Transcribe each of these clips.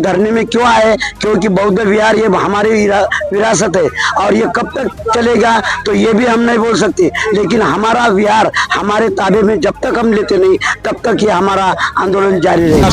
धरने में क्यों आए, क्योंकि बौद्ध विहार ये हमारी विरासत है और ये कब तक चलेगा तो ये भी हम नहीं बोल सकते, लेकिन हमारा विहार हमारे ताबे में जब तक हम लेते नहीं तब तक ये हमारा आंदोलन जारी रहेगा।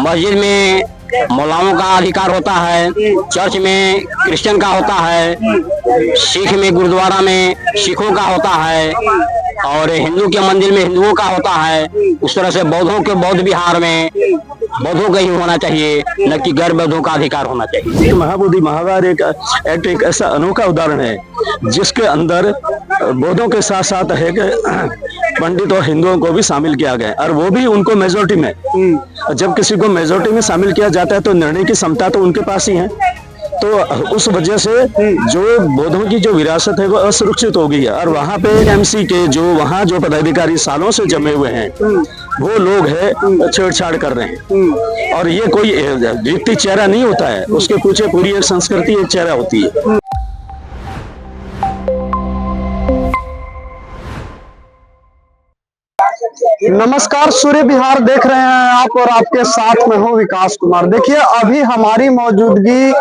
मस्जिद में मौलाओं का अधिकार होता है, चर्च में क्रिश्चियन का होता है, सिख में गुरुद्वारा में सिखों का होता है और हिंदू के मंदिर में हिंदुओं का होता है। उस तरह से बौद्धों के बौद्ध विहार में बौद्धों का ही होना चाहिए, न कि गैर बौद्धों का अधिकार होना चाहिए। महाबोधि महावार एक ऐसा अनोखा उदाहरण है जिसके अंदर बौद्धों के साथ साथ है पंडित और हिंदुओं को भी शामिल किया गया और वो भी उनको मेजोरिटी में। जब किसी को मेजोरिटी में शामिल किया जाता है तो निर्णय की क्षमता तो उनके पास ही है, तो उस वजह से जो बौद्धों की जो विरासत है वो असुरक्षित हो गई है। और वहाँ पे एमसी के वहाँ जो पदाधिकारी सालों से जमे हुए हैं वो लोग है छेड़छाड़ कर रहे हैं। और ये कोई व्यक्ति चेहरा नहीं होता है, उसके पीछे पूरी एक संस्कृति एक चेहरा होती है। नमस्कार, सूर्य विहार देख रहे हैं आप और आपके साथ में हूं विकास कुमार। देखिए अभी हमारी मौजूदगी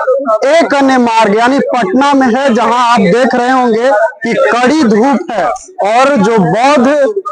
एक अन्य मार्ग यानी पटना में है, जहां आप देख रहे होंगे कि कड़ी धूप है और जो बौद्ध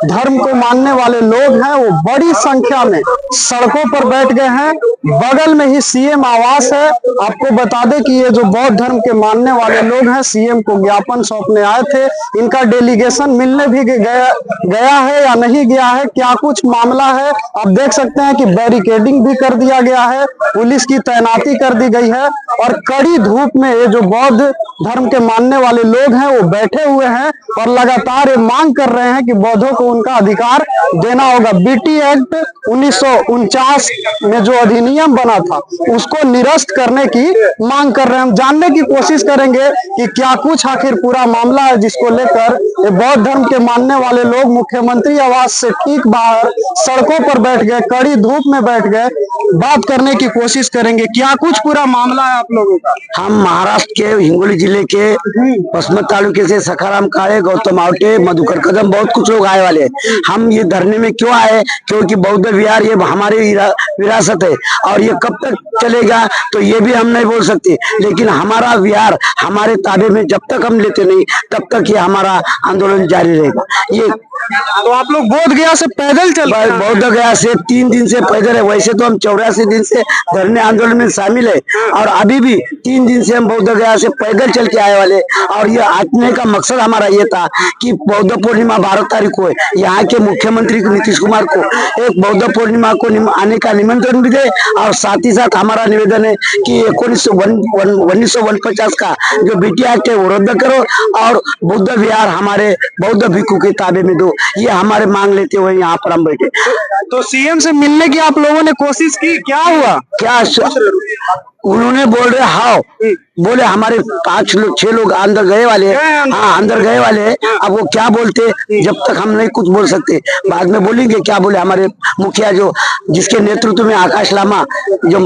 धर्म को मानने वाले लोग हैं वो बड़ी संख्या में सड़कों पर बैठ गए हैं। बगल में ही सीएम आवास है। आपको बता दें कि ये जो बौद्ध धर्म के मानने वाले लोग हैं सीएम को ज्ञापन सौंपने आए थे। इनका डेलीगेशन मिलने भी गया है या नहीं गया है, क्या कुछ मामला है आप देख सकते हैं कि बैरिकेडिंग भी कर दिया गया है, पुलिस की तैनाती कर दी गई है और कड़ी धूप में ये जो बौद्ध धर्म के मानने वाले लोग हैं वो बैठे हुए हैं और लगातार ये मांग कर रहे हैं कि बौद्धों को उनका अधिकार देना होगा। बीटी एक्ट 1949 में जो अधिनियम बना था उसको निरस्त करने की मांग कर रहे हैं। हम जानने की कोशिश करेंगे कि क्या कुछ आखिर पूरा मामला है जिसको लेकर ये बौद्ध धर्म के मानने वाले लोग मुख्यमंत्री आवास से ठीक बाहर सड़कों पर बैठ गए, कड़ी धूप में बैठ गए। बात करने की कोशिश करेंगे क्या कुछ पूरा मामला है आप लोगों का। हम महाराष्ट्र के हिंगोली जिले के पश्चिम तालुके से सखाराम काले, गौतम आवटे, मधुकर कदम बहुत कुछ लोग आए वाले। हम ये धरने में क्यों आए, क्योंकि बौद्ध विहार ये हमारी विरासत है और ये कब तक चलेगा तो ये भी हम नहीं बोल सकते, लेकिन हमारा विहार हमारे ताबे में जब तक हम लेते नहीं तब तक ये हमारा आंदोलन जारी रहेगा। ये तो आप लोग बोध गया से पैदल चल रहे हैं? बौद्ध गया से 3 दिन से पैदल है। वैसे तो हम 84 दिन से धरने आंदोलन में शामिल है और अभी भी 3 दिन से हम बौद्ध गया से पैदल चल के आए वाले। और ये आने का मकसद हमारा ये था कि बौद्ध पूर्णिमा 12 तारीख को है, यहाँ के मुख्यमंत्री नीतीश कुमार को एक बौद्ध पूर्णिमा को आने का निमंत्रण भी दे और साथ ही साथ हमारा निवेदन है कि 1949 का जो बीटी एक्ट है वो रद्द करो और बुद्ध विहार हमारे बौद्ध भिक्षु के ताबे में दो। ये हमारे मांग लेते हुए यहाँ पर हम बैठे। तो सीएम से मिलने की आप लोगों ने कोशिश की, क्या हुआ? क्या उन्होंने बोल रहे हाउ बोले हमारे 5-6 लोग अंदर गए वाले, हाँ अंदर गए वाले। अब वो क्या बोलते जब तक हम नहीं कुछ बोल सकते, बाद में बोलेंगे क्या बोले। हमारे मुखिया जो जिसके नेतृत्व में आकाश लामा जो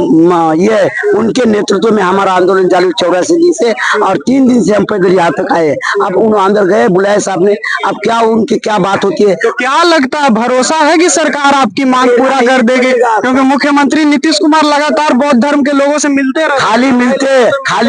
ये उनके नेतृत्व में हमारा आंदोलन चालू 84 दिन से और 3 दिन से हम पैदल यहाँ तक आए। अब उन अंदर गए बुलाए साहब ने, अब क्या उनकी क्या बात होती है। तो क्या लगता है, भरोसा है कि सरकार आपकी मांग पूरा कर देगी? क्योंकि मुख्यमंत्री नीतीश कुमार लगातार बौद्ध धर्म के लोगों से मिलते रहे। खाली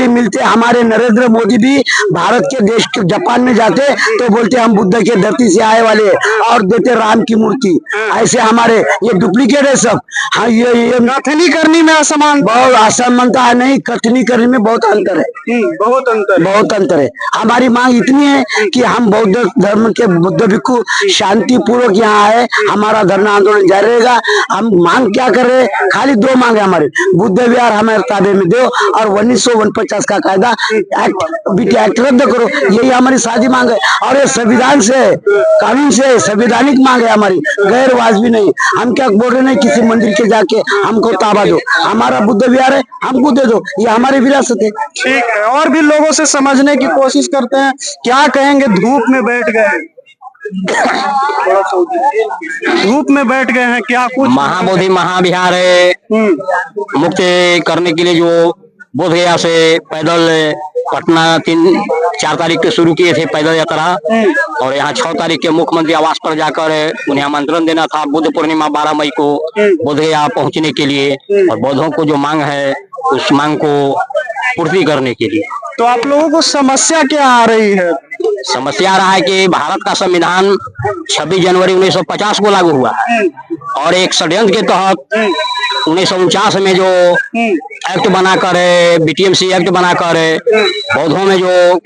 मिलते हमारे नरेंद्र मोदी भी भारत के देश के जापान में जाते तो बोलते हम बुद्ध के धरती से आए वाले और देते राम की मूर्ति। ऐसे हमारे ये डुप्लीकेट है सब। हाँ ये कथनी करनी में असमान बहुत असमानता है, नहीं कथनी करने में बहुत अंतर है, बहुत अंतर है। हमारी मांग इतनी है कि हम बौद्ध धर्म के बुद्ध भिक्षु शांति पूर्वक यहाँ आए, हमारा धरना आंदोलन जारी रहेगा। हम मांग क्या कर रहे हैं, खाली 2 मांग है हमारे, बुद्ध विहार हमारे ताबे में दो और 1949 का कायदा एक्ट बीटी एक्ट रद्द करो। यही हमारी सादी मांग है और ये संविधान से कानून से संवैधानिक मांग है हमारी, गैर वाजबी नहीं। हम क्या बोल रहे नहीं किसी मंदिर के जाके हमको ताबा दो, हमारा बुद्ध विहार है हमको दे दो, ये हमारी विरासत है। ठीक है, और भी लोगों से समझने की कोशिश करते हैं, क्या कहेंगे? धूप में बैठ गए, धूप में बैठ गए हैं, क्या कुछ? महाबोधि महाविहार है, मुक्त करने के लिए जो बोध गया से पैदल पटना 4 तारीख को शुरू किए थे पैदल यात्रा, और यहाँ 6 तारीख के मुख्यमंत्री आवास पर जाकर उन्हें आमंत्रण देना था बुद्ध पूर्णिमा 12 मई को बोध गया पहुँचने के लिए, और बौद्धों को जो मांग है उस मांग को पूर्ति करने के लिए। तो आप लोगों को समस्या क्या आ रही है? समस्या रहा है कि भारत का संविधान 26 जनवरी 1950 को लागू हुआ है, और एक षड्यंत्र के तहत 1949 में जो एक्ट बनाकर BTMC एक्ट बनाकर बौद्धों में जो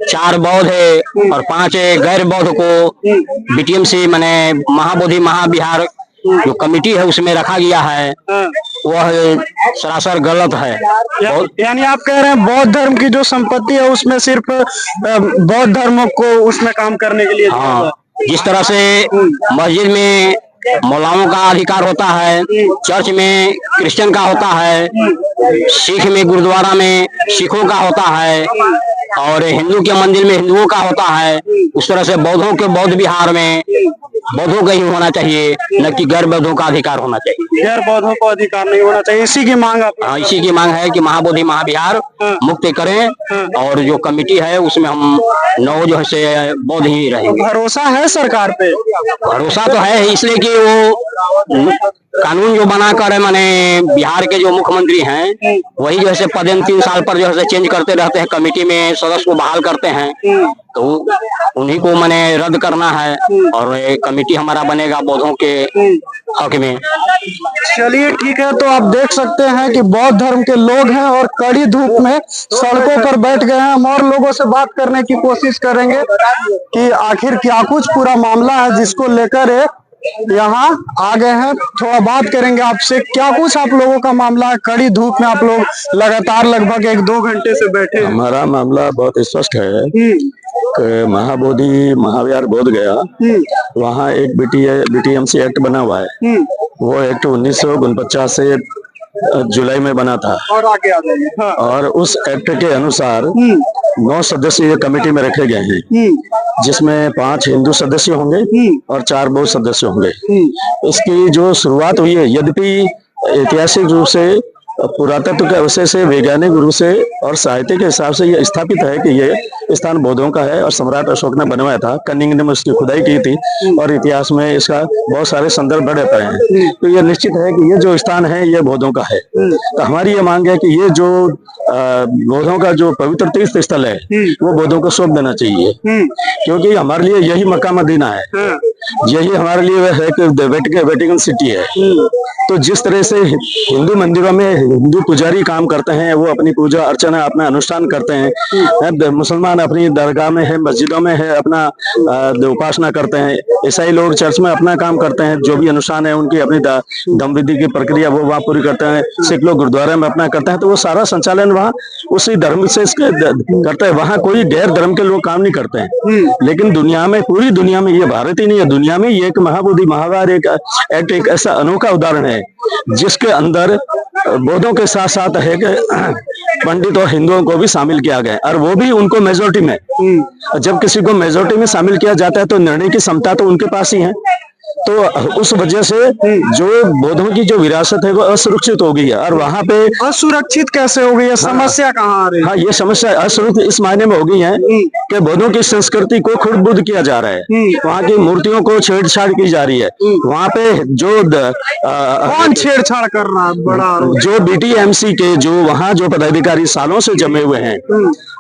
4 बौद्ध है और 5 गैर बौद्ध को BTMC माने महाबोधि महाविहार जो कमेटी है उसमें रखा गया है, वह सरासर गलत है। यानी आप कह रहे हैं बौद्ध धर्म की जो संपत्ति है उसमें सिर्फ बौद्ध धर्म को उसमें काम करने के लिए। हाँ, जिस तरह से मस्जिद में मौलाओं का अधिकार होता है, चर्च में क्रिश्चियन का होता है, सिख में गुरुद्वारा में सिखों का होता है, और हिंदू के मंदिर में हिंदुओं का होता है, उस तरह से बौद्धों के बौद्ध विहार में बौद्धों का ही होना चाहिए, न कि गैर बौद्धों का अधिकार होना चाहिए। गैर बौद्धों को अधिकार नहीं होना चाहिए, इसी की मांग आप? हाँ, इसी की मांग है कि महाबोधि महाविहार मुक्त करें, और जो कमेटी है उसमें हम 9 जो है बौद्ध ही रहेंगे। भरोसा है सरकार पे? भरोसा तो है, इसलिए कि वो कानून जो बना कर माने बिहार के जो मुख्यमंत्री हैं वही जो है पदेन 3 साल पर जो है चेंज करते रहते हैं, कमेटी में सदस्य को बहाल करते हैं, तो उन्हीं को माने रद्द करना है, और कमेटी हमारा बनेगा बौद्धों के हक में। चलिए ठीक है, तो आप देख सकते हैं कि बौद्ध धर्म के लोग हैं और कड़ी धूप में सड़कों पर बैठ गए हैं। हम और लोगों से बात करने की कोशिश करेंगे कि आखिर क्या कुछ पूरा मामला है जिसको लेकर यहाँ आ गए हैं। थोड़ा बात करेंगे आपसे, क्या कुछ आप लोगों का मामला है? कड़ी धूप में आप लोग लगातार लगभग 1-2 घंटे से बैठे हैं। हमारा मामला बहुत स्पष्ट है कि महाबोधि महाविहार बोध गया, वहाँ एक BTMC एक्ट बना हुआ है। वो एक्ट 1949 से जुलाई में बना था, और आगे आ जाइए। हाँ। और उस एक्ट के अनुसार 9 सदस्य कमेटी में रखे गए हैं, जिसमें 5 हिंदू सदस्य होंगे और 4 बौद्ध सदस्य होंगे। इसकी जो शुरुआत हुई है, यद्यपि ऐतिहासिक रूप से, पुरातत्व के विषय से, वैज्ञानिक रूप से और साहित्य के हिसाब से यह स्थापित है कि ये स्थान बौद्धों का है और सम्राट अशोक ने बनवाया था। कनिंग ने उसकी खुदाई की थी और इतिहास में इसका बहुत सारे संदर्भ बड़े पड़े हैं। तो ये निश्चित है कि ये जो स्थान है ये बौद्धों का है। तो हमारी ये मांग है कि ये जो बौद्धों का जो पवित्र तीर्थ स्थल है वो बौद्धों को सौंप देना चाहिए, क्योंकि हमारे लिए यही मक्का मदीना है, यही हमारे लिए है कि वेटिकन सिटी है। तो जिस तरह से हिंदू मंदिरों में हिंदू पुजारी काम करते हैं, वो अपनी पूजा अर्चना अपना अनुष्ठान करते हैं, मुसलमान अपनी दरगाह में है, मस्जिदों में है, अपना उपासना करते हैं, ईसाई लोग चर्च में अपना काम करते हैं, जो भी अनुष्ठान है उनकी अपनी दम विधि की प्रक्रिया वो वहाँ पूरी करते हैं, सिख लोग गुरुद्वारा में अपना करते हैं। तो वो सारा संचालन वहाँ उसी धर्म से करते हैं, वहाँ कोई गैर धर्म के लोग काम नहीं करते हैं। लेकिन दुनिया में, पूरी दुनिया में, ये भारत ही नहीं है, दुनिया में ये एक महाबोधि महाविहार एक ऐसा अनोखा उदाहरण है जिसके अंदर बौद्धों के साथ साथ है कि पंडित और हिंदुओं को भी शामिल किया गया, और वो भी उनको मेजोरिटी में। जब किसी को मेजोरिटी में शामिल किया जाता है तो निर्णय की क्षमता तो उनके पास ही है। तो उस वजह से जो बौद्धों की जो विरासत है वो असुरक्षित हो गई है। और वहाँ पे असुरक्षित कैसे हो गई है? समस्या कहाँ आ रही है? हाँ, ये समस्या असुरक्षित इस मायने में हो गई है कि बौद्धों की संस्कृति को खुर्द-बुर्द किया जा रहा है, वहाँ की मूर्तियों को छेड़छाड़ की जा रही है। वहाँ पे जो कौन छेड़छाड़ कर रहा है? बड़ा जो BTMC के जो वहाँ जो पदाधिकारी सालों से जमे हुए हैं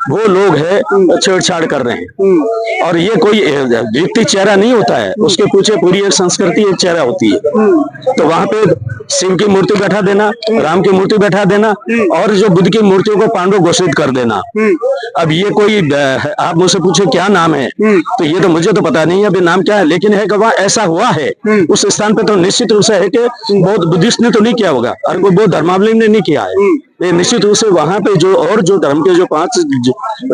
वो लोग है छेड़छाड़ कर रहे हैं। और ये कोई व्यक्ति चेहरा नहीं होता है, उसके पीछे पूरी एक संस्कृति, एक चेहरा होती है। तो वहाँ पे शिव की मूर्ति बैठा देना, राम की मूर्ति बैठा देना, और जो बुद्ध की मूर्तियों को पांडव घोषित कर देना। अब ये कोई, आप मुझसे पूछे क्या नाम है, तो ये तो मुझे तो पता नहीं है अभी नाम क्या है, लेकिन है कि वहाँ ऐसा हुआ है। उस स्थान पे तो निश्चित रूप से है कि बौद्ध बुद्धिस्ट ने तो नहीं किया होगा, और कोई बौद्ध धर्मावलंबी ने नहीं किया है। ये निश्चित रूप से वहाँ पे जो और जो धर्म के जो 5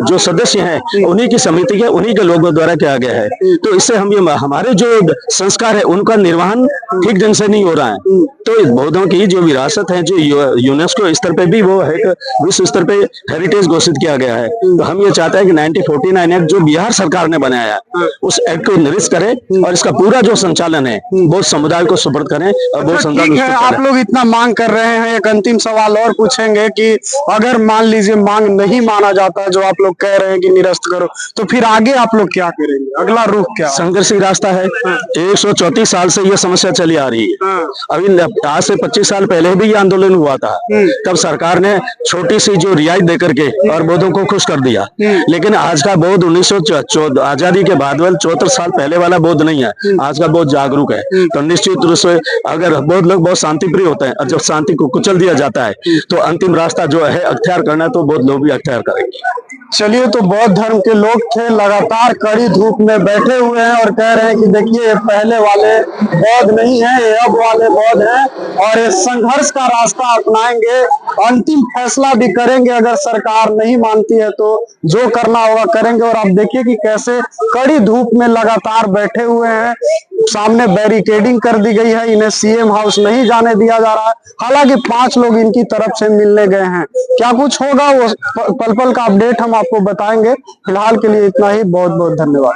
जो सदस्य हैं उन्हीं की समिति के, उन्हीं के लोगों द्वारा किया गया है। तो इससे हम ये हमारे जो संस्कार है उनका निर्वहन ठीक ढंग से नहीं हो रहा है। तो बौद्धों की जो विरासत है, जो यूनेस्को स्तर पे भी वो है, विश्व स्तर पे हेरिटेज घोषित किया गया है। तो हम ये चाहते हैं कि 1949 एक्ट जो बिहार सरकार ने बनाया उस एक्ट को निरस्त करें, और इसका पूरा जो संचालन है बौद्ध समुदाय को सुपुर्द करें, और बौद्ध समुदाय आप लोग इतना मांग कर रहे हैं, एक अंतिम सवाल और पूछेंगे बताएंगे कि अगर मान लीजिए मांग नहीं माना जाता है, जो आप लोग कह रहे हैं कि निरस्त करो, तो फिर आगे आप लोग क्या करेंगे? अगला रुख क्या? संघर्ष ही रास्ता है। 134 साल से ये समस्या चली आ रही है। अभी आज से 25 साल पहले भी ये आंदोलन हुआ था, तब सरकार ने छोटी सी जो रियायत दे करके और बौद्धों को खुश कर दिया। लेकिन आज का बौद्ध 1914 आजादी के बाद वाला 74 साल पहले वाला बौद्ध नहीं है। आज का बौद्ध जागरूक है। तो निश्चित रूप से अगर बौद्ध लोग बहुत शांति प्रिय होते हैं और जब शांति को कुचल दिया जाता है तो अंतिम रास्ता जो है अख्तियार करना, तो बौद्ध लोग भी अख्तियार करेंगे। चलिए, तो बौद्ध धर्म के लोग थे, लगातार कड़ी धूप में बैठे हुए हैं और कह रहे हैं कि देखिए, ये पहले वाले बौद्ध नहीं है, ये अब वाले बौद्ध हैं और ये संघर्ष का रास्ता अपनाएंगे, अंतिम फैसला भी करेंगे। अगर सरकार नहीं मानती है तो जो करना होगा करेंगे। और आप देखिए कि कैसे कड़ी धूप में लगातार बैठे हुए हैं। सामने बैरिकेडिंग कर दी गई है, इन्हें सीएम हाउस नहीं जाने दिया जा रहा है। हालांकि 5 लोग इनकी तरफ से मिलने गए हैं। क्या कुछ होगा वो पल पल का अपडेट हम आपको बताएंगे। फिलहाल के लिए इतना ही। बहुत बहुत धन्यवाद।